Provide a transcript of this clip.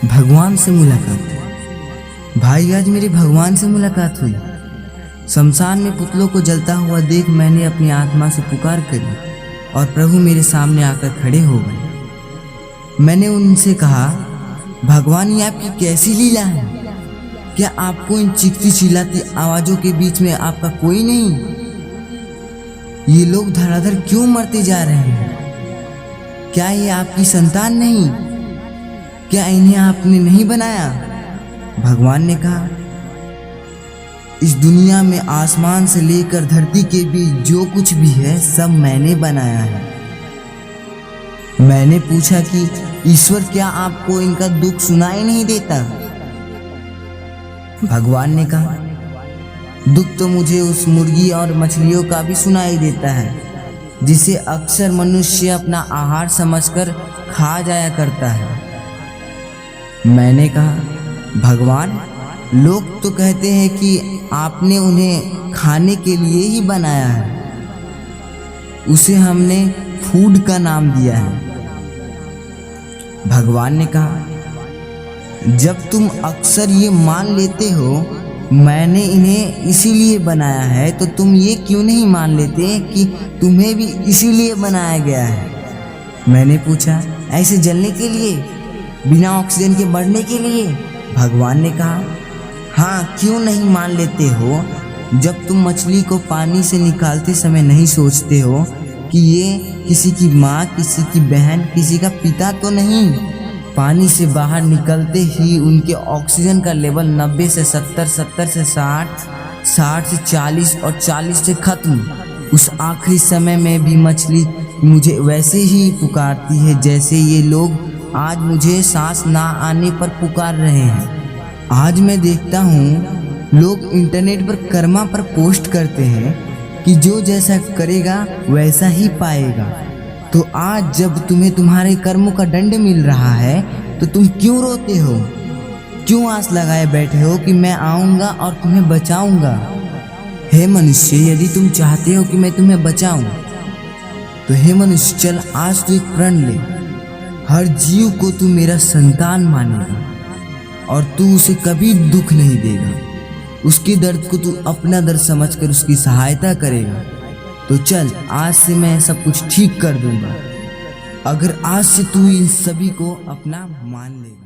भगवान से मुलाकात। भाई आज मेरी भगवान से मुलाकात हुई। शमशान में पुतलों को जलता हुआ देख मैंने अपनी आत्मा से पुकार करी और प्रभु मेरे सामने आकर खड़े हो गए। मैंने उनसे कहा, भगवान ये आपकी कैसी लीला है? क्या आपको इन चीखती चिल्लाती आवाजों के बीच में आपका कोई नहीं? ये लोग धड़ाधड़ क्यों मरते जा रहे हैं? क्या ये आपकी संतान नहीं? क्या इन्हें आपने नहीं बनाया? भगवान ने कहा, इस दुनिया में आसमान से लेकर धरती के बीच जो कुछ भी है सब मैंने बनाया है। मैंने पूछा कि ईश्वर क्या आपको इनका दुख सुनाई नहीं देता? भगवान ने कहा, दुख तो मुझे उस मुर्गी और मछलियों का भी सुनाई देता है जिसे अक्सर मनुष्य अपना आहार समझकर खा जाया करता है। मैंने कहा, भगवान लोग तो कहते हैं कि आपने उन्हें खाने के लिए ही बनाया है, उसे हमने फूड का नाम दिया है। भगवान ने कहा, जब तुम अक्सर ये मान लेते हो मैंने इन्हें इसीलिए बनाया है, तो तुम ये क्यों नहीं मान लेते कि तुम्हें भी इसीलिए बनाया गया है? मैंने पूछा, ऐसे जलने के लिए, बिना ऑक्सीजन के बढ़ने के लिए? भगवान ने कहा, हाँ क्यों नहीं मान लेते हो? जब तुम मछली को पानी से निकालते समय नहीं सोचते हो कि ये किसी की माँ, किसी की बहन, किसी का पिता तो नहीं। पानी से बाहर निकलते ही उनके ऑक्सीजन का लेवल 90 से 70, 70 से 60, 60 से 40 और 40 से खत्म। उस आखिरी समय में भी मछली मुझे वैसे ही पुकारती है जैसे ये लोग आज मुझे सांस ना आने पर पुकार रहे हैं। आज मैं देखता हूँ लोग इंटरनेट पर कर्मा पर पोस्ट करते हैं कि जो जैसा करेगा वैसा ही पाएगा। तो आज जब तुम्हें तुम्हारे कर्मों का दंड मिल रहा है तो तुम क्यों रोते हो? क्यों आस लगाए बैठे हो कि मैं आऊँगा और तुम्हें बचाऊँगा? हे मनुष्य, यदि तुम चाहते हो कि मैं तुम्हें बचाऊँ तो हे मनुष्य, चल आज तू एक प्रण ले। हर जीव को तू मेरा संतान मानेगा और तू उसे कभी दुख नहीं देगा। उसके दर्द को तू अपना दर्द समझकर उसकी सहायता करेगा। तो चल आज से मैं सब कुछ ठीक कर दूंगा, अगर आज से तू इन सभी को अपना मान लेगा।